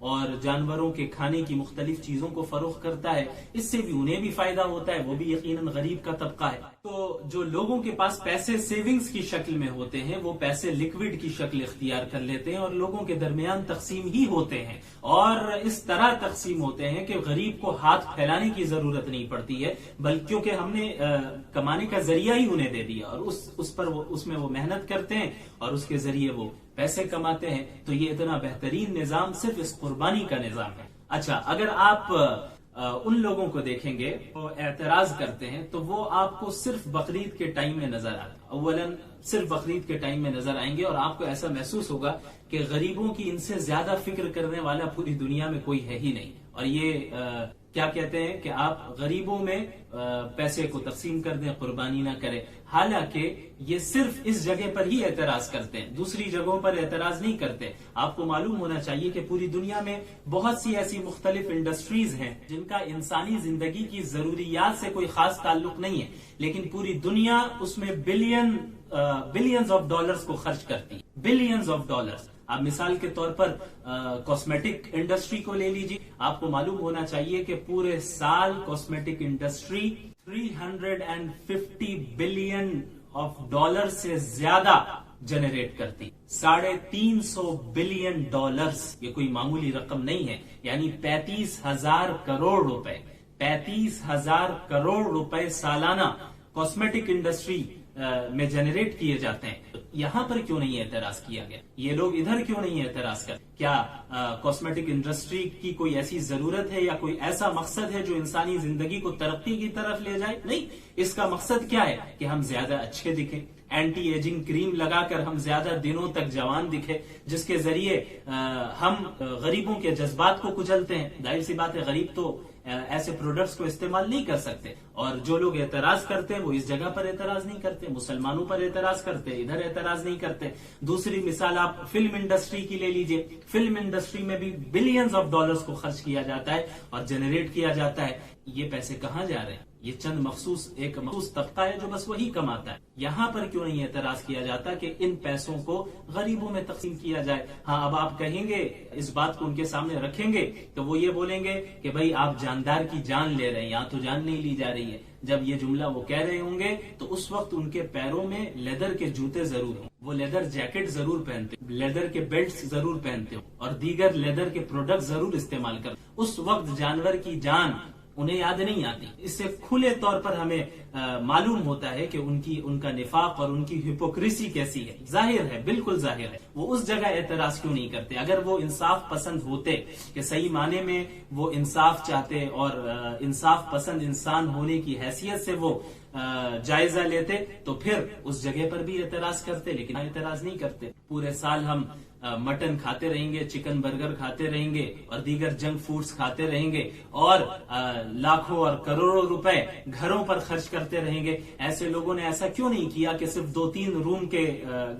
اور جانوروں کے کھانے کی مختلف چیزوں کو فروخت کرتا ہے، اس سے بھی انہیں بھی فائدہ ہوتا ہے، وہ بھی یقیناً غریب کا طبقہ ہے۔ تو جو لوگوں کے پاس پیسے سیونگز کی شکل میں ہوتے ہیں وہ پیسے لکوڈ کی شکل اختیار کر لیتے ہیں اور لوگوں کے درمیان تقسیم ہی ہوتے ہیں، اور اس طرح تقسیم ہوتے ہیں کہ غریب کو ہاتھ پھیلانے کی ضرورت نہیں پڑتی ہے، بلکہ کیونکہ ہم نے کمانے کا ذریعہ ہی انہیں دے دیا، اور اس میں وہ محنت کرتے ہیں اور اس کے ذریعے وہ پیسے کماتے ہیں۔ تو یہ اتنا بہترین نظام صرف اس قربانی کا نظام ہے۔ اچھا، اگر آپ ان لوگوں کو دیکھیں گے وہ اعتراض کرتے ہیں تو وہ آپ کو صرف بقرعید کے ٹائم میں نظر آتے ہیں۔ اولاً صرف بقرعید کے ٹائم میں نظر آئیں گے اور آپ کو ایسا محسوس ہوگا کہ غریبوں کی ان سے زیادہ فکر کرنے والا پوری دنیا میں کوئی ہے ہی نہیں، اور یہ کیا کہتے ہیں کہ آپ غریبوں میں پیسے کو تقسیم کر دیں، قربانی نہ کریں، حالانکہ یہ صرف اس جگہ پر ہی اعتراض کرتے ہیں، دوسری جگہوں پر اعتراض نہیں کرتے۔ آپ کو معلوم ہونا چاہیے کہ پوری دنیا میں بہت سی ایسی مختلف انڈسٹریز ہیں جن کا انسانی زندگی کی ضروریات سے کوئی خاص تعلق نہیں ہے، لیکن پوری دنیا اس میں بلینز آف ڈالرز کو خرچ کرتی ہے، بلینز آف ڈالرز۔ آپ مثال کے طور پر کاسمیٹک انڈسٹری کو لے لیجیے، آپ کو معلوم ہونا چاہیے کہ پورے سال cosmetic industry 350 billion of dollar سے زیادہ جنریٹ کرتی، 350 بلین ڈالرز، یہ کوئی معمولی رقم نہیں ہے، یعنی 35,000 کروڑ روپے، 35,000 کروڑ روپے سالانہ کاسمیٹک انڈسٹری میں جنریٹ کیے جاتے ہیں۔ یہاں پر کیوں نہیں اعتراض کیا گیا؟ یہ لوگ ادھر کیوں نہیں اعتراض کرتے؟ کیا کاسمیٹک انڈسٹری کی کوئی ایسی ضرورت ہے یا کوئی ایسا مقصد ہے جو انسانی زندگی کو ترقی کی طرف لے جائے؟ نہیں، اس کا مقصد کیا ہے کہ ہم زیادہ اچھے دکھیں، اینٹی ایجنگ کریم لگا کر ہم زیادہ دنوں تک جوان دکھے، جس کے ذریعے ہم غریبوں کے جذبات کو کچلتے ہیں۔ ظاہر سی بات ہے، غریب تو ایسے پروڈکٹس کو استعمال نہیں کر سکتے، اور جو لوگ اعتراض کرتے ہیں وہ اس جگہ پر اعتراض نہیں کرتے، مسلمانوں پر اعتراض کرتے، ادھر اعتراض نہیں کرتے۔ دوسری مثال آپ فلم انڈسٹری کی لے لیجئے، فلم انڈسٹری میں بھی بلینز آف ڈالرز کو خرچ کیا جاتا ہے اور جنریٹ کیا جاتا ہے۔ یہ پیسے کہاں جا رہے ہیں؟ یہ چند ایک مخصوص طبقہ ہے جو بس وہی کماتا ہے۔ یہاں پر کیوں نہیں اعتراض کیا جاتا کہ ان پیسوں کو غریبوں میں تقسیم کیا جائے؟ ہاں، اب آپ کہیں گے، اس بات کو ان کے سامنے رکھیں گے تو وہ یہ بولیں گے کہ بھائی آپ جاندار کی جان لے رہے ہیں، یہاں تو جان نہیں لی جا رہی ہے۔ جب یہ جملہ وہ کہہ رہے ہوں گے تو اس وقت ان کے پیروں میں لیدر کے جوتے ضرور ہوں، وہ لیدر جیکٹ ضرور پہنتے، لیدر کے بیلٹس ضرور پہنتے ہوں، اور دیگر لیدر کے پروڈکٹ ضرور استعمال کرتے۔ اس وقت جانور کی جان انہیں یاد نہیں آتی۔ اس سے کھلے طور پر ہمیں معلوم ہوتا ہے کہ ان کا نفاق اور ان کی ہپوکریسی کیسی ہے، ظاہر ہے، بالکل ظاہر ہے۔ وہ اس جگہ اعتراض کیوں نہیں کرتے؟ اگر وہ انصاف پسند ہوتے کہ صحیح معنی میں وہ انصاف چاہتے اور انصاف پسند انسان ہونے کی حیثیت سے وہ جائزہ لیتے تو پھر اس جگہ پر بھی اعتراض کرتے، لیکن اعتراض نہیں کرتے۔ پورے سال ہم مٹن کھاتے رہیں گے، چکن برگر کھاتے رہیں گے اور دیگر جنک فوڈز کھاتے رہیں گے، اور لاکھوں اور کروڑوں روپے گھروں پر خرچ کرتے رہیں گے۔ ایسے لوگوں نے ایسا کیوں نہیں کیا کہ صرف 2-3 روم کے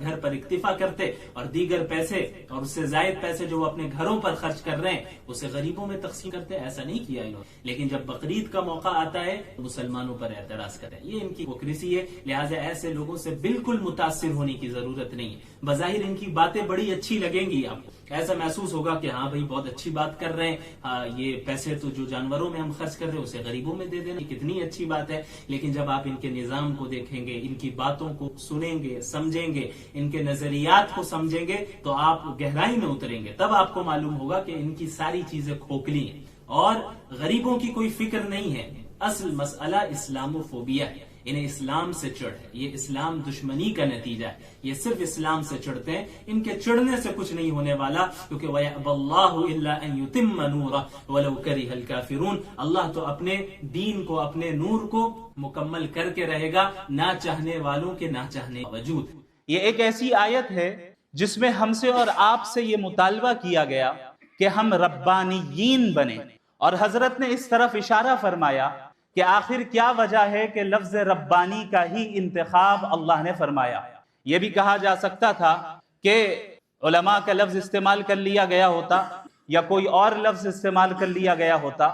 گھر پر اکتفا کرتے اور دیگر پیسے اور اس سے زائد پیسے جو وہ اپنے گھروں پر خرچ کر رہے ہیں اسے غریبوں میں تقسیم کرتے؟ ایسا نہیں کیا انہوں نے۔ لیکن جب بقرعید کا موقع آتا ہے مسلمانوں پر اعتراض کرتے ہیں۔ یہ ان کی ہپوکریسی ہے، لہٰذا ایسے لوگوں سے بالکل متاثر ہونے کی ضرورت نہیں ہے۔ بظاہر ان کی باتیں بڑی اچھی لگیں گی، آپ کو ایسا محسوس ہوگا کہ ہاں بھائی بہت اچھی بات کر رہے ہیں، یہ پیسے تو جو جانوروں میں ہم خرچ کر رہے ہیں اسے غریبوں میں دے دینا، کتنی اچھی بات ہے۔ لیکن جب آپ ان کے نظام کو دیکھیں گے، ان کی باتوں کو سنیں گے، سمجھیں گے، ان کے نظریات کو سمجھیں گے تو آپ گہرائی میں اتریں گے، تب آپ کو معلوم ہوگا کہ ان کی ساری چیزیں کھوکھلی ہیں اور غریبوں کی کوئی فکر نہیں ہے۔ اصل مسئلہ اسلاموفوبیا ہے، انہیں اسلام سے چڑھ ہے، یہ اسلام دشمنی کا نتیجہ ہے، یہ صرف اسلام سے چڑھتے ہیں۔ ان کے چڑھنے سے کچھ نہیں ہونے والا، کیونکہ وَيَأْبَى اللَّهُ إِلَّا أَن يُتِمَّ نُورَهُ وَلَوْ كَرِهَ الْكَافِرُونَ۔ اللہ تو اپنے دین کو، اپنے نور کو مکمل کر کے رہے گا، نہ چاہنے والوں کے نہ چاہنے وجود۔ یہ ایک ایسی آیت ہے جس میں ہم سے اور آپ سے یہ مطالبہ کیا گیا کہ ہم ربانیین بنیں، اور حضرت نے اس طرف اشارہ فرمایا کہ آخر کیا وجہ ہے کہ لفظ ربانی کا ہی انتخاب اللہ نے فرمایا۔ یہ بھی کہا جا سکتا تھا کہ علماء کا لفظ استعمال کر لیا گیا ہوتا یا کوئی اور لفظ استعمال کر لیا گیا ہوتا،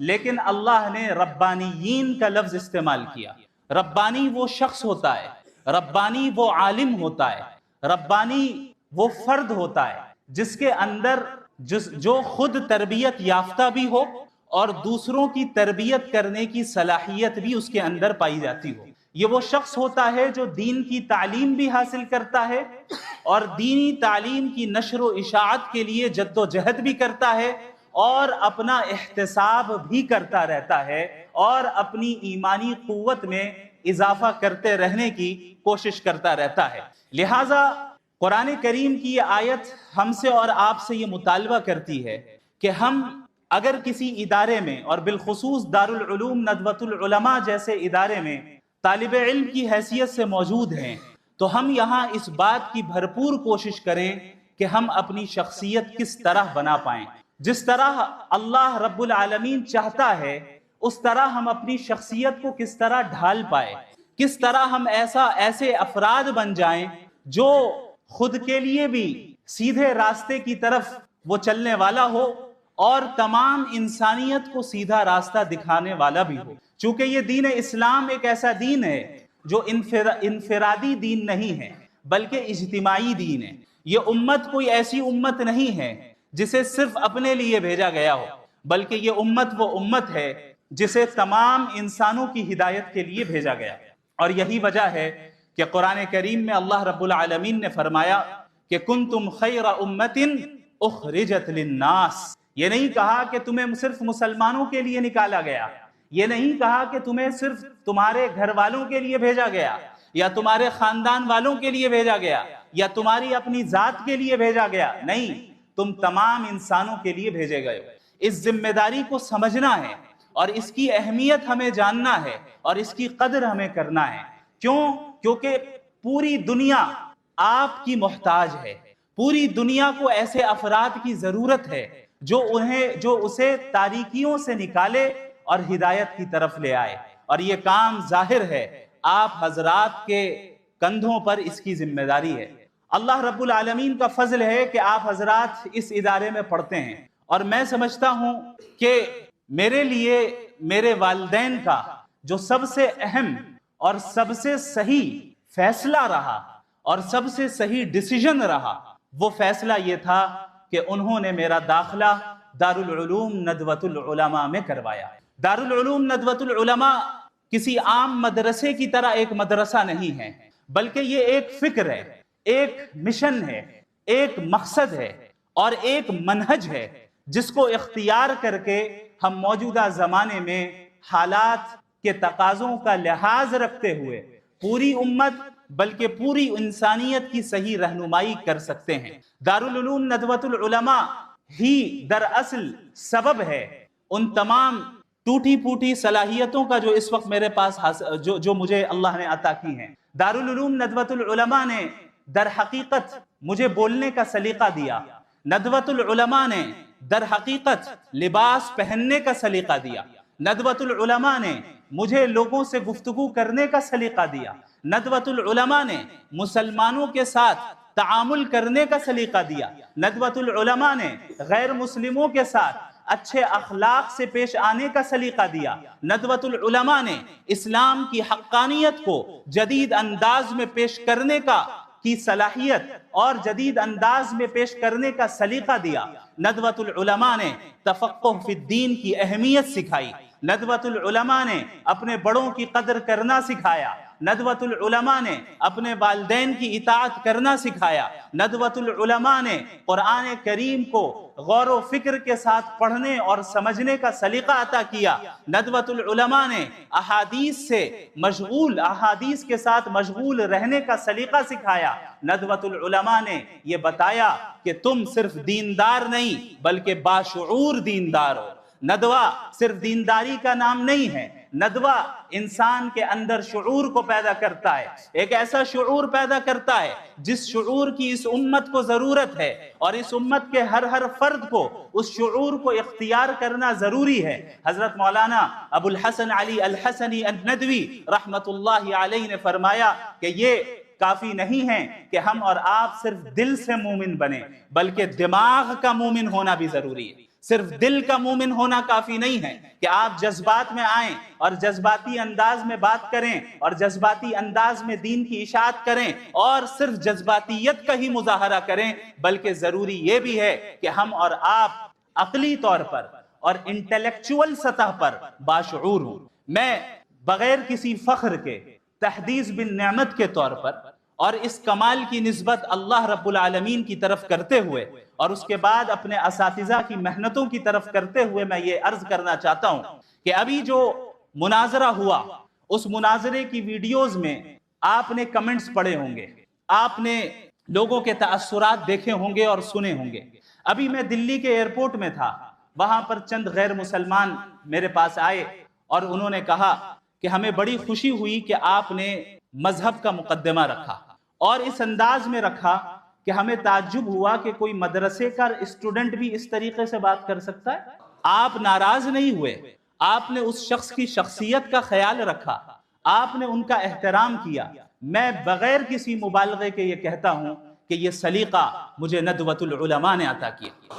لیکن اللہ نے ربانیین کا لفظ استعمال کیا۔ ربانی وہ شخص ہوتا ہے، ربانی وہ عالم ہوتا ہے، ربانی وہ فرد ہوتا ہے جس کے اندر جو خود تربیت یافتہ بھی ہو اور دوسروں کی تربیت کرنے کی صلاحیت بھی اس کے اندر پائی جاتی ہو۔ یہ وہ شخص ہوتا ہے جو دین کی تعلیم بھی حاصل کرتا ہے اور دینی تعلیم کی نشر و اشاعت کے لیے جد و جہد بھی کرتا ہے اور اپنا احتساب بھی کرتا رہتا ہے اور اپنی ایمانی قوت میں اضافہ کرتے رہنے کی کوشش کرتا رہتا ہے۔ لہٰذا قرآن کریم کی یہ آیت ہم سے اور آپ سے یہ مطالبہ کرتی ہے کہ ہم اگر کسی ادارے میں اور بالخصوص دارالعلوم ندوۃ العلماء جیسے ادارے میں طالب علم کی حیثیت سے موجود ہیں تو ہم یہاں اس بات کی بھرپور کوشش کریں کہ ہم اپنی شخصیت کس طرح بنا پائیں، جس طرح اللہ رب العالمین چاہتا ہے اس طرح ہم اپنی شخصیت کو کس طرح ڈھال پائیں، کس طرح ہم ایسے افراد بن جائیں جو خود کے لیے بھی سیدھے راستے کی طرف وہ چلنے والا ہو اور تمام انسانیت کو سیدھا راستہ دکھانے والا بھی ہو۔ چونکہ یہ دین اسلام ایک ایسا دین ہے جو انفرادی دین نہیں ہے بلکہ اجتماعی دین ہے۔ یہ امت کوئی ایسی امت نہیں ہے جسے صرف اپنے لیے بھیجا گیا ہو، بلکہ یہ امت وہ امت ہے جسے تمام انسانوں کی ہدایت کے لیے بھیجا گیا۔ اور یہی وجہ ہے کہ قرآن کریم میں اللہ رب العالمین نے فرمایا کہ کنتم خیر امت اخرجت للناس۔ یہ نہیں کہا کہ تمہیں صرف مسلمانوں کے لیے نکالا گیا، یہ نہیں کہا کہ تمہیں صرف تمہارے گھر والوں کے لیے بھیجا گیا یا تمہارے خاندان والوں کے لیے بھیجا گیا یا تمہاری اپنی ذات کے لیے بھیجا گیا، نہیں، تم تمام انسانوں کے لیے بھیجے گئے ہو۔ اس ذمہ داری کو سمجھنا ہے اور اس کی اہمیت ہمیں جاننا ہے اور اس کی قدر ہمیں کرنا ہے۔ کیونکہ پوری دنیا آپ کی محتاج ہے، پوری دنیا کو ایسے افراد کی ضرورت ہے جو اسے تاریکیوں سے نکالے اور ہدایت کی طرف لے آئے، اور یہ کام ظاہر ہے آپ حضرات کے کندھوں پر اس کی ذمہ داری ہے۔ اللہ رب العالمین کا فضل ہے کہ آپ حضرات اس ادارے میں پڑھتے ہیں، اور میں سمجھتا ہوں کہ میرے لیے میرے والدین کا جو سب سے اہم اور سب سے صحیح فیصلہ رہا اور سب سے صحیح ڈیسیژن رہا، وہ فیصلہ یہ تھا کہ انہوں نے میرا داخلہ دارالعلوم ندوۃ العلماء میں کروایا۔ دارالعلوم ندوۃ العلماء کسی عام مدرسے کی طرح ایک مدرسہ نہیں ہے، بلکہ یہ ایک فکر ہے، ایک مشن ہے، ایک مقصد ہے اور ایک منہج ہے جس کو اختیار کر کے ہم موجودہ زمانے میں حالات کے تقاضوں کا لحاظ رکھتے ہوئے پوری امت بلکہ پوری انسانیت کی صحیح رہنمائی کر سکتے ہیں۔ دارالعلوم ندوۃ العلماء ہی دراصل سبب ہے ان تمام ٹوٹی پھوٹی صلاحیتوں کا جو اس وقت میرے پاس جو مجھے اللہ نے عطا کی ہیں۔ دارالعلوم ندوۃ العلماء نے در حقیقت مجھے بولنے کا سلیقہ دیا، ندوۃ العلماء نے در حقیقت لباس پہننے کا سلیقہ دیا، ندوۃ العلماء نے مجھے لوگوں سے گفتگو کرنے کا سلیقہ دیا، ندوۃ العلماء نے مسلمانوں کے ساتھ تعامل کرنے کا سلیقہ دیا، ندوۃ العلماء نے غیر مسلموں کے ساتھ اچھے اخلاق سے پیش آنے کا سلیقہ دیا، ندوۃ العلماء نے اسلام کی حقانیت کو جدید انداز میں پیش کرنے کی صلاحیت اور جدید انداز میں پیش کرنے کا سلیقہ دیا، ندوۃ العلماء نے تفقہ فی الدین کی اہمیت سکھائی، ندوۃ العلماء نے اپنے بڑوں کی قدر کرنا سکھایا، ندوۃ العلماء نے اپنے والدین کی اطاعت کرنا سکھایا، ندوۃ العلماء نے قرآن کریم کو غور و فکر کے ساتھ پڑھنے اور سمجھنے کا سلیقہ عطا کیا، ندوۃ العلماء نے احادیث کے ساتھ مشغول رہنے کا سلیقہ سکھایا، ندوۃ العلماء نے یہ بتایا کہ تم صرف دیندار نہیں بلکہ باشعور دیندار ہو۔ ندوہ صرف دینداری کا نام نہیں ہے، ندوہ انسان کے اندر شعور کو پیدا کرتا ہے، ایک ایسا شعور پیدا کرتا ہے جس شعور کی اس امت کو ضرورت ہے، اور اس امت کے ہر فرد کو اس شعور کو اختیار کرنا ضروری ہے۔ حضرت مولانا ابو الحسن علی الحسنی الندوی رحمت اللہ علیہ نے فرمایا کہ یہ کافی نہیں ہے کہ ہم اور آپ صرف دل سے مومن بنیں، بلکہ دماغ کا مومن ہونا بھی ضروری ہے۔ صرف دل کا مومن ہونا کافی نہیں ہے کہ آپ جذبات میں آئیں اور جذباتی انداز میں بات کریں اور جذباتی انداز میں دین کی اشاعت کریں اور صرف جذباتیت کا ہی مظاہرہ کریں، بلکہ ضروری یہ بھی ہے کہ ہم اور آپ عقلی طور پر اور انٹلیکچول سطح پر باشعور ہوں۔ میں بغیر کسی فخر کے تحدیث بن نعمت کے طور پر اور اس کمال کی نسبت اللہ رب العالمین کی طرف کرتے ہوئے اور اس کے بعد اپنے اساتذہ کی محنتوں کی طرف کرتے ہوئے میں یہ عرض کرنا چاہتا ہوں کہ ابھی جو مناظرہ ہوا اس مناظرے کی ویڈیوز میں آپ نے کمنٹس پڑھے ہوں گے، آپ نے لوگوں کے تاثرات دیکھے ہوں گے اور سنے ہوں گے۔ ابھی میں دلی کے ایئرپورٹ میں تھا، وہاں پر چند غیر مسلمان میرے پاس آئے اور انہوں نے کہا کہ ہمیں بڑی خوشی ہوئی کہ آپ نے مذہب کا مقدمہ رکھا اور اس انداز میں رکھا کہ ہمیں تعجب ہوا کہ کوئی مدرسے کا اسٹوڈنٹ بھی اس طریقے سے بات کر سکتا ہے۔ آپ ناراض نہیں ہوئے، آپ نے اس شخص کی شخصیت کا خیال رکھا، آپ نے ان کا احترام کیا۔ میں بغیر کسی مبالغے کے یہ کہتا ہوں کہ یہ سلیقہ مجھے ندوۃ العلماء نے عطا کیا،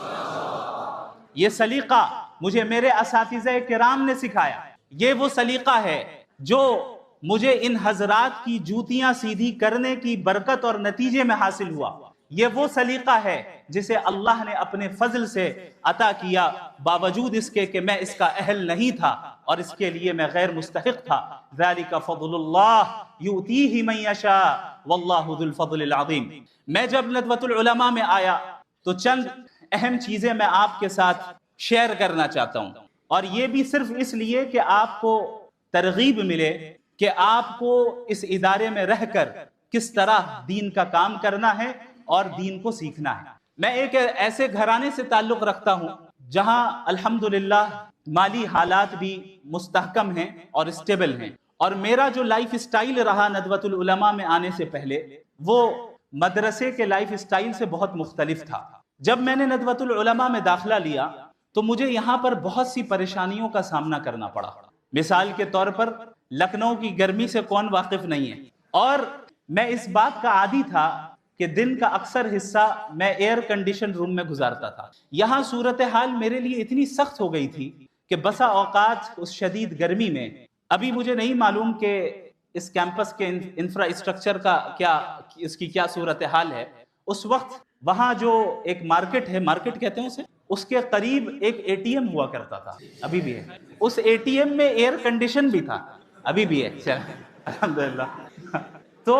یہ سلیقہ مجھے میرے اساتذہ کرام نے سکھایا۔ یہ وہ سلیقہ ہے جو مجھے ان حضرات کی جوتیاں سیدھی کرنے کی برکت اور نتیجے میں حاصل ہوا۔ یہ وہ سلیقہ ہے جسے اللہ نے اپنے فضل سے عطا کیا، باوجود اس کے کہ میں اس کا اہل نہیں تھا اور اس کے لیے میں غیر مستحق تھا۔ ذالک فضل اللہ یؤتیہ من یشاء واللہ ذو الفضل العظیم۔ میں جب ندوۃ العلماء میں آیا تو چند اہم چیزیں میں آپ کے ساتھ شیئر کرنا چاہتا ہوں، اور یہ بھی صرف اس لیے کہ آپ کو ترغیب ملے کہ آپ کو اس ادارے میں رہ کر کس طرح دین کا کام کرنا ہے اور دین کو سیکھنا ہے۔ میں ایک ایسے گھرانے سے تعلق رکھتا ہوں جہاں الحمدللہ مالی حالات بھی مستحکم ہیں اور اسٹیبل ہیں، اور میرا جو لائف اسٹائل رہا ندوۃ العلماء میں آنے سے پہلے وہ مدرسے کے لائف اسٹائل سے بہت مختلف تھا۔ جب میں نے ندوۃ العلماء میں داخلہ لیا تو مجھے یہاں پر بہت سی پریشانیوں کا سامنا کرنا پڑا۔ مثال کے طور پر لکھنؤ کی گرمی سے کون واقف نہیں ہے، اور میں اس بات کا عادی تھا کہ دن کا اکثر حصہ میں ایئر کنڈیشن روم میں گزارتا تھا۔ یہاں صورتحال میرے لیے اتنی سخت ہو گئی تھی کہ بسا اوقات اس شدید گرمی میں، ابھی مجھے نہیں معلوم کہ اس کیمپس کے انفراسٹرکچر کا کیا، اس کی کیا صورتحال ہے، اس وقت وہاں جو ایک مارکیٹ ہے، مارکیٹ کہتے ہیں اسے، اس کے قریب ایک اے ٹی ایم ہوا کرتا تھا، ابھی بھی ہے۔ اس اے ٹی ایم میں ایئر کنڈیشن بھی تھا، ابھی بھی ہے، الحمدللہ۔ تو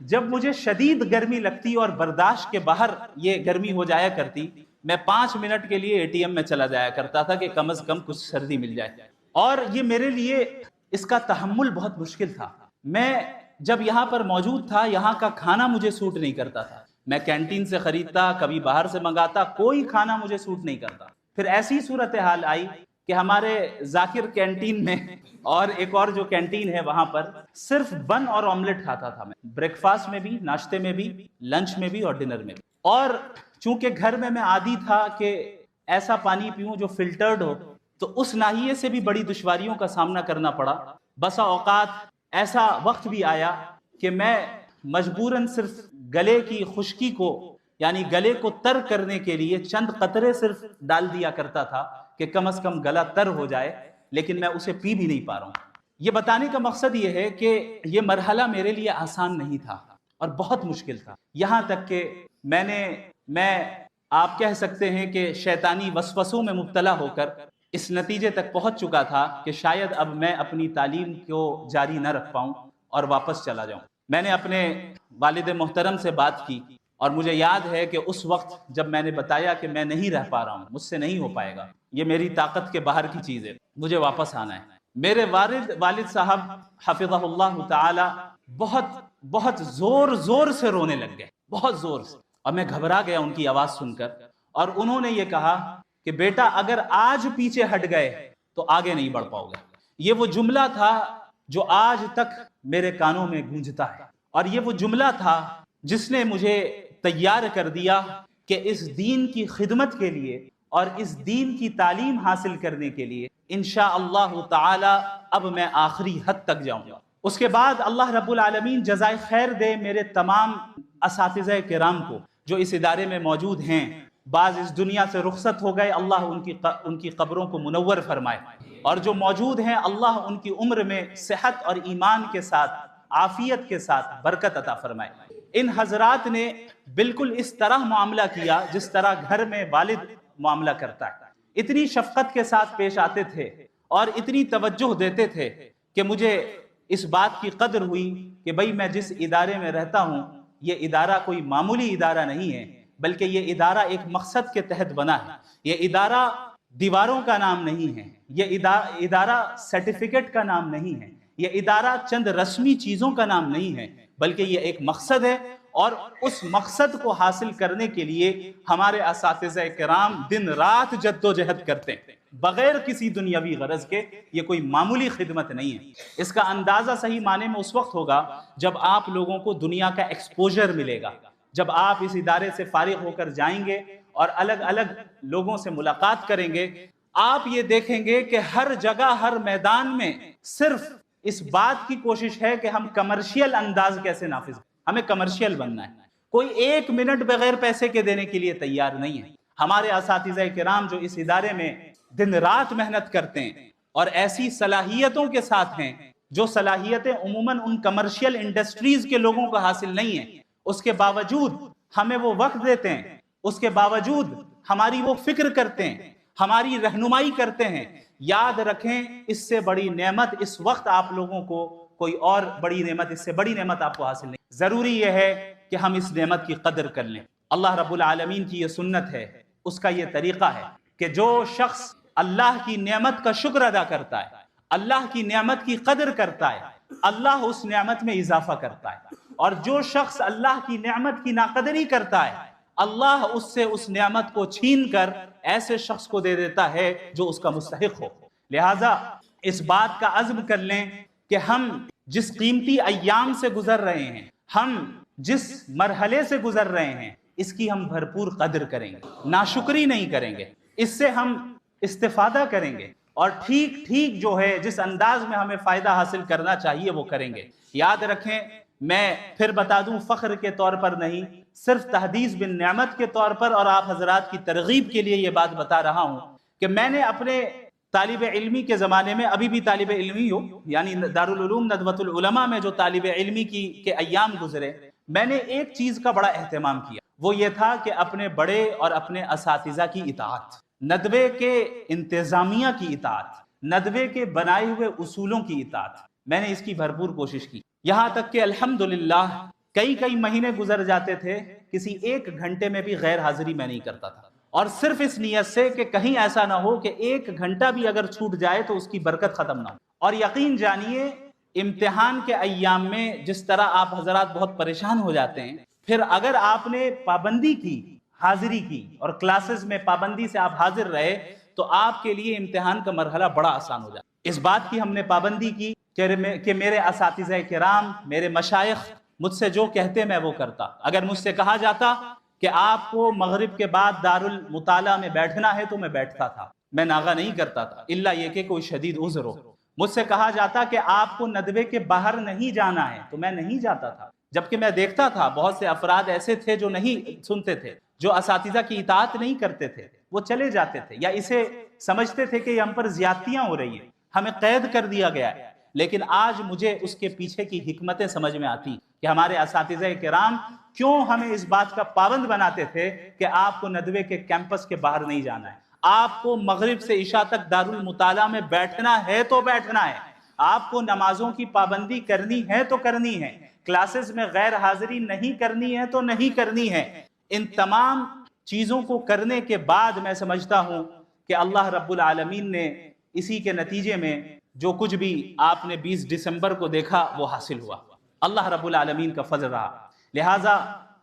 جب مجھے شدید گرمی لگتی اور برداشت کے باہر یہ گرمی ہو جایا کرتی، میں 5 منٹ کے لیے اے ٹی ایم میں چلا جایا کرتا تھا کہ کم از کم کچھ سردی مل جائے، اور یہ میرے لیے اس کا تحمل بہت مشکل تھا۔ میں جب یہاں پر موجود تھا، یہاں کا کھانا مجھے سوٹ نہیں کرتا تھا، میں کینٹین سے خریدتا، کبھی باہر سے منگاتا، کوئی کھانا مجھے سوٹ نہیں کرتا۔ پھر ایسی صورتحال آئی کہ ہمارے ذاکر کینٹین میں اور ایک اور جو کینٹین ہے وہاں پر صرف بن اور آملیٹ کھاتا تھا میں، بریک فاسٹ میں بھی، ناشتے میں بھی، لنچ میں بھی اور ڈنر میں بھی۔ اور چونکہ گھر میں عادی تھا کہ ایسا پانی پیوں جو فلٹرڈ ہو، تو اس ناحیے سے بھی بڑی دشواریوں کا سامنا کرنا پڑا۔ بسا اوقات ایسا وقت بھی آیا کہ میں مجبوراً صرف گلے کی خشکی کو، یعنی گلے کو تر کرنے کے لیے چند قطرے صرف ڈال دیا کرتا تھا کہ کم از کم گلا تر ہو جائے، لیکن میں اسے پی بھی نہیں پا رہا ہوں۔ یہ بتانے کا مقصد یہ ہے کہ یہ مرحلہ میرے لیے آسان نہیں تھا اور بہت مشکل تھا، یہاں تک کہ میں آپ کہہ سکتے ہیں کہ شیطانی وسوسوں میں مبتلا ہو کر اس نتیجے تک پہنچ چکا تھا کہ شاید اب میں اپنی تعلیم کو جاری نہ رکھ پاؤں اور واپس چلا جاؤں۔ میں نے اپنے والد محترم سے بات کی، اور مجھے یاد ہے کہ اس وقت جب میں نے بتایا کہ میں نہیں رہ پا رہا ہوں، مجھ سے نہیں ہو پائے گا، یہ میری طاقت کے باہر کی چیز ہے، مجھے واپس آنا ہے، میرے والد صاحب حفظہ اللہ تعالی بہت زور سے رونے لگ گئے، بہت زور سے، اور میں گھبرا گیا ان کی آواز سن کر، اور انہوں نے یہ کہا کہ بیٹا اگر آج پیچھے ہٹ گئے تو آگے نہیں بڑھ پاؤ گے۔ یہ وہ جملہ تھا جو آج تک میرے کانوں میں گونجتا ہے، اور یہ وہ جملہ تھا جس نے مجھے تیار کر دیا کہ اس دین کی خدمت کے لیے اور اس دین کی تعلیم حاصل کرنے کے لیے انشاءاللہ تعالی اب میں آخری حد تک جاؤں گا۔ اس کے بعد اللہ رب العالمین جزائے خیر دے میرے تمام اساتذہ کرام کو جو اس ادارے میں موجود ہیں، بعض اس دنیا سے رخصت ہو گئے، اللہ ان کی قبروں کو منور فرمائے، اور جو موجود ہیں اللہ ان کی عمر میں صحت اور ایمان کے ساتھ، عافیت کے ساتھ برکت عطا فرمائے۔ ان حضرات نے بالکل اس طرح معاملہ کیا جس طرح گھر میں والد معاملہ کرتا ہے، اتنی شفقت کے ساتھ پیش آتے تھے اور اتنی توجہ دیتے تھے کہ مجھے اس بات کی قدر ہوئی کہ بھئی میں جس ادارے میں رہتا ہوں یہ ادارہ کوئی معمولی ادارہ نہیں ہے، بلکہ یہ ادارہ ایک مقصد کے تحت بنا ہے۔ یہ ادارہ دیواروں کا نام نہیں ہے، یہ ادارہ سرٹیفکیٹ کا نام نہیں ہے، یہ ادارہ چند رسمی چیزوں کا نام نہیں ہے، بلکہ یہ ایک مقصد ہے، اور اس مقصد کو حاصل کرنے کے لیے ہمارے اساتذہ کرام دن رات جد و جہد کرتے ہیں بغیر کسی دنیاوی غرض کے۔ یہ کوئی معمولی خدمت نہیں ہے۔ اس کا اندازہ صحیح معنی میں اس وقت ہوگا جب آپ لوگوں کو دنیا کا ایکسپوجر ملے گا، جب آپ اس ادارے سے فارغ ہو کر جائیں گے اور الگ الگ لوگوں سے ملاقات کریں گے، آپ یہ دیکھیں گے کہ ہر جگہ ہر میدان میں صرف اس بات کی کوشش ہے کہ ہم کمرشل انداز کیسے نافذ کریں، ہمیں کمرشل بننا ہے۔ کوئی ایک منٹ بغیر پیسے کے دینے کے لیے تیار نہیں ہے۔ ہمارے اساتذہ کرام جو اس ادارے میں دن رات محنت کرتے ہیں اور ایسی صلاحیتوں کے ساتھ ہیں جو صلاحیتیں عموماً ان کمرشل انڈسٹریز کے لوگوں کو حاصل نہیں ہیں، اس کے باوجود ہمیں وہ وقت دیتے ہیں، اس کے باوجود ہماری وہ فکر کرتے ہیں، ہماری رہنمائی کرتے ہیں۔ یاد رکھیں اس سے بڑی نعمت اس وقت آپ لوگوں کو کوئی اور بڑی نعمت، اس سے بڑی نعمت آپ کو حاصل نہیں۔ ضروری یہ ہے کہ ہم اس نعمت کی قدر کر لیں۔ اللہ رب العالمین کی یہ سنت ہے، اس کا یہ طریقہ ہے کہ جو شخص اللہ کی نعمت کا شکر ادا کرتا ہے، اللہ کی نعمت کی قدر کرتا ہے، اللہ اس نعمت میں اضافہ کرتا ہے، اور جو شخص اللہ کی نعمت کی ناقدری کرتا ہے اللہ اس سے اس نعمت کو چھین کر ایسے شخص کو دے دیتا ہے جو اس کا مستحق ہو۔ لہٰذا اس بات کا عزم کر لیں کہ ہم جس قیمتی ایام سے گزر رہے ہیں، ہم جس مرحلے سے گزر رہے ہیں، اس کی ہم بھرپور قدر کریں گے، ناشکری نہیں کریں گے، اس سے ہم استفادہ کریں گے، اور ٹھیک جو ہے جس انداز میں ہمیں فائدہ حاصل کرنا چاہیے وہ کریں گے۔ یاد رکھیں، میں پھر بتا دوں، فخر کے طور پر نہیں، صرف تحدیث بن نعمت کے طور پر اور آپ حضرات کی ترغیب کے لیے یہ بات بتا رہا ہوں کہ میں نے اپنے طالب علمی کے زمانے میں، ابھی بھی طالب علمی ہوں، یعنی دارالعلوم ندوۃ العلماء میں جو طالب علمی کے ایام گزرے، میں نے ایک چیز کا بڑا اہتمام کیا، وہ یہ تھا کہ اپنے بڑے اور اپنے اساتذہ کی اطاعت، ندوے کے انتظامیہ کی اطاعت، ندوے کے بنائے ہوئے اصولوں کی اطاعت، میں نے اس کی بھرپور کوشش کی، یہاں تک کہ الحمدللہ کئی مہینے گزر جاتے تھے، کسی ایک گھنٹے میں بھی غیر حاضری میں نہیں کرتا تھا، اور صرف اس نیت سے کہ کہیں ایسا نہ ہو کہ ایک گھنٹہ بھی اگر چھوٹ جائے تو اس کی برکت ختم نہ ہو۔ اور یقین جانیے امتحان کے ایام میں جس طرح آپ حضرات بہت پریشان ہو جاتے ہیں، پھر اگر آپ نے پابندی کی، حاضری کی، اور کلاسز میں پابندی سے آپ حاضر رہے تو آپ کے لیے امتحان کا مرحلہ بڑا آسان ہو جاتا۔ اس بات کی ہم نے پابندی کی کہ میرے اساتذہ کرام، میرے مشائخ مجھ سے جو کہتے میں وہ کرتا۔ اگر مجھ سے کہا جاتا کہ آپ کو مغرب کے بعد دارالمطالعہ میں بیٹھنا ہے تو میں بیٹھتا تھا، میں ناغہ نہیں کرتا تھا، الا یہ کہ کوئی شدید عذر ہو۔ مجھ سے کہا جاتا کہ آپ کو ندوے کے باہر نہیں جانا ہے تو میں نہیں جاتا تھا، جبکہ میں دیکھتا تھا بہت سے افراد ایسے تھے جو نہیں سنتے تھے، جو اساتذہ کی اطاعت نہیں کرتے تھے، وہ چلے جاتے تھے یا اسے سمجھتے تھے کہ ہم پر زیادتیاں ہو رہی ہیں، ہمیں قید کر دیا گیا ہے۔ لیکن آج مجھے اس کے پیچھے کی حکمتیں سمجھ میں آتی کہ ہمارے اساتذہ کرام کیوں ہمیں اس بات کا پابند بناتے تھے کہ آپ کو ندوے کے کیمپس کے باہر نہیں جانا ہے، آپ کو مغرب سے عشاء تک دارالمطالعہ میں بیٹھنا ہے تو بیٹھنا ہے، آپ کو نمازوں کی پابندی کرنی ہے تو کرنی ہے، کلاسز میں غیر حاضری نہیں کرنی ہے تو نہیں کرنی ہے۔ ان تمام چیزوں کو کرنے کے بعد میں سمجھتا ہوں کہ اللہ رب العالمین نے اسی کے نتیجے میں جو کچھ بھی آپ نے 20 دسمبر کو دیکھا وہ حاصل ہوا، اللہ رب العالمین کا فضل رہا۔ لہٰذا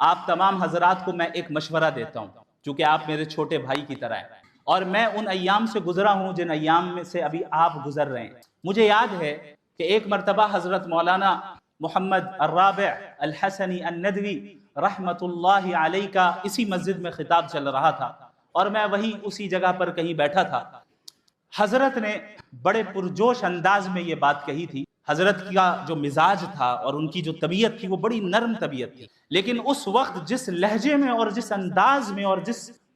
آپ تمام حضرات کو میں ایک مشورہ دیتا ہوں، چونکہ آپ میرے چھوٹے بھائی کی طرح ہیں، اور میں ان ایام سے گزرا ہوں جن ایام میں سے ابھی آپ گزر رہے ہیں۔ مجھے یاد ہے کہ ایک مرتبہ حضرت مولانا محمد الرابع الحسنی الندوی رحمت اللہ علیہ کا اسی مسجد میں خطاب چل رہا تھا، اور میں وہی اسی جگہ پر کہیں بیٹھا تھا۔ حضرت نے بڑے پرجوش انداز میں یہ بات کہی تھی۔ حضرت کا جو مزاج تھا اور ان کی جو طبیعت تھی وہ بڑی نرم طبیعت تھی، لیکن اس وقت جس لہجے میں اور جس انداز میں اور جس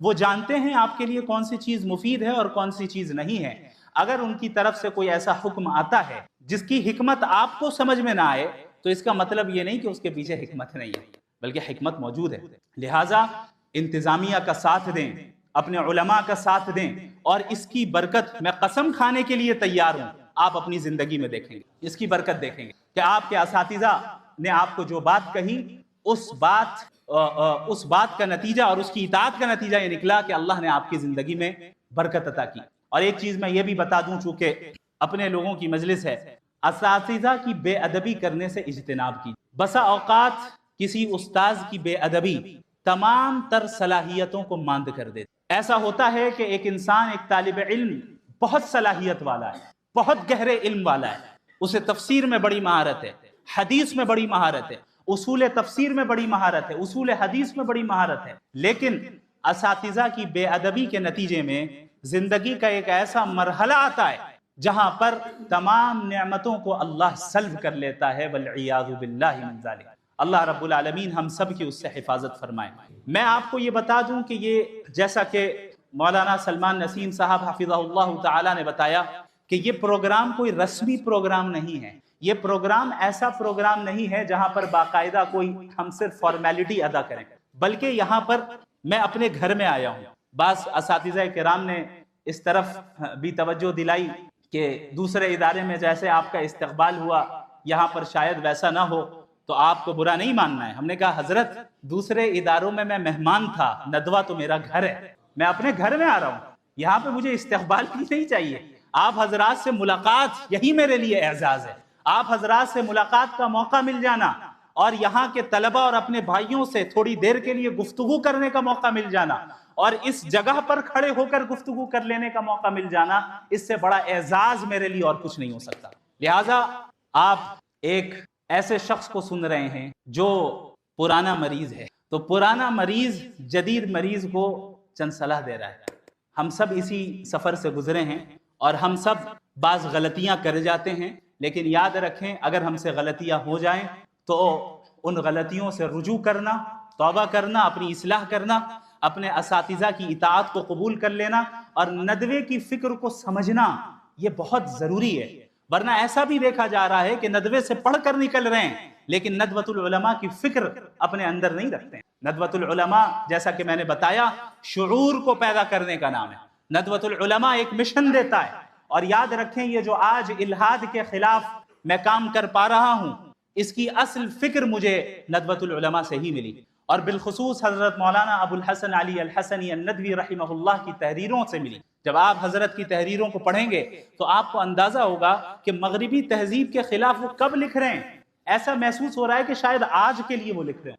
وہ جانتے ہیں آپ کے لیے کون سی چیز مفید ہے اور کون سی چیز نہیں ہے. اگر ان کی طرف سے کوئی ایسا حکم آتا ہے جس کی حکمت آپ کو سمجھ میں نہ آئے تو اس کا مطلب یہ نہیں کہ اس کے پیچھے حکمت نہیں ہے، بلکہ حکمت موجود ہے. لہٰذا انتظامیہ کا ساتھ دیں، اپنے علماء کا ساتھ دیں، اور اس کی برکت میں قسم کھانے کے لیے تیار ہوں، آپ اپنی زندگی میں دیکھیں گے، اس کی برکت دیکھیں گے کہ آپ کے اساتذہ نے آپ کو جو بات کہی اس بات کا نتیجہ اور اس کی اطاعت کا نتیجہ یہ نکلا کہ اللہ نے آپ کی زندگی میں برکت عطا کی. اور ایک چیز میں یہ بھی بتا دوں، چونکہ اپنے لوگوں کی مجلس ہے، اساتذہ کی بے ادبی کرنے سے اجتناب کی. بسا اوقات کسی استاذ کی بے ادبی تمام تر صلاحیتوں کو ماند کر دیتی. ایسا ہوتا ہے کہ ایک انسان، ایک طالب علم بہت صلاحیت والا ہے، بہت گہرے علم والا ہے، اسے تفسیر میں بڑی مہارت ہے، حدیث میں بڑی مہارت ہے، اصول تفسیر میں بڑی مہارت ہے، اصول حدیث میں بڑی مہارت ہے، لیکن اساتذہ کی بے ادبی کے نتیجے میں زندگی کا ایک ایسا مرحلہ آتا ہے جہاں پر تمام نعمتوں کو اللہ سلب کر لیتا ہے، والعیاذ باللہ من ذالک. اللہ رب العالمین ہم سب کی اس سے حفاظت فرمائے. میں آپ کو یہ بتا دوں کہ یہ جیسا کہ مولانا سلمان نسیم صاحب حفظہ اللہ تعالی نے بتایا کہ یہ پروگرام کوئی رسمی پروگرام نہیں ہے، یہ پروگرام ایسا پروگرام نہیں ہے جہاں پر باقاعدہ کوئی ہم صرف فارمیلٹی ادا کریں، بلکہ یہاں پر میں اپنے گھر میں آیا ہوں. بعض اساتذہ کرام نے اس طرف بھی توجہ دلائی کہ دوسرے ادارے میں جیسے آپ کا استقبال ہوا یہاں پر شاید ویسا نہ ہو تو آپ کو برا نہیں ماننا ہے. ہم نے کہا حضرت دوسرے اداروں میں مہمان تھا، ندوہ تو میرا گھر ہے، میں اپنے گھر میں آ رہا ہوں، یہاں پہ مجھے استقبال بھی نہیں چاہیے. آپ حضرات سے ملاقات یہی میرے لیے اعزاز ہے، آپ حضرات سے ملاقات کا موقع مل جانا اور یہاں کے طلبہ اور اپنے بھائیوں سے تھوڑی دیر کے لیے گفتگو کرنے کا موقع مل جانا اور اس جگہ پر کھڑے ہو کر گفتگو کر لینے کا موقع مل جانا، اس سے بڑا اعزاز میرے لیے اور کچھ نہیں ہو سکتا. لہٰذا آپ ایک ایسے شخص کو سن رہے ہیں جو پرانا مریض ہے، تو پرانا مریض جدید مریض کو چند صلاح دے رہا ہے. ہم سب اسی سفر سے گزرے ہیں اور ہم سب بعض غلطیاں کر جاتے ہیں، لیکن یاد رکھیں اگر ہم سے غلطیاں ہو جائیں تو ان غلطیوں سے رجوع کرنا، توبہ کرنا، اپنی اصلاح کرنا، اپنے اساتذہ کی اطاعت کو قبول کر لینا اور ندوے کی فکر کو سمجھنا یہ بہت ضروری ہے. ورنہ ایسا بھی دیکھا جا رہا ہے کہ ندوے سے پڑھ کر نکل رہے ہیں لیکن ندوۃ العلماء کی فکر اپنے اندر نہیں رکھتے ہیں. ندوۃ العلماء جیسا کہ میں نے بتایا شعور کو پیدا کرنے کا نام ہے. ندوۃ العلماء ایک مشن دیتا ہے. اور یاد رکھیں یہ جو آج الحاد کے خلاف میں کام کر پا رہا ہوں اس کی اصل فکر مجھے ندوۃ العلماء سے ہی ملی، اور بالخصوص حضرت مولانا ابو الحسن علی الحسنی الندوی رحمہ اللہ کی تحریروں سے ملی. جب آپ حضرت کی تحریروں کو پڑھیں گے تو آپ کو اندازہ ہوگا کہ مغربی تہذیب کے خلاف وہ کب لکھ رہے ہیں. ایسا محسوس ہو رہا ہے کہ شاید آج کے لیے وہ لکھ رہے ہیں.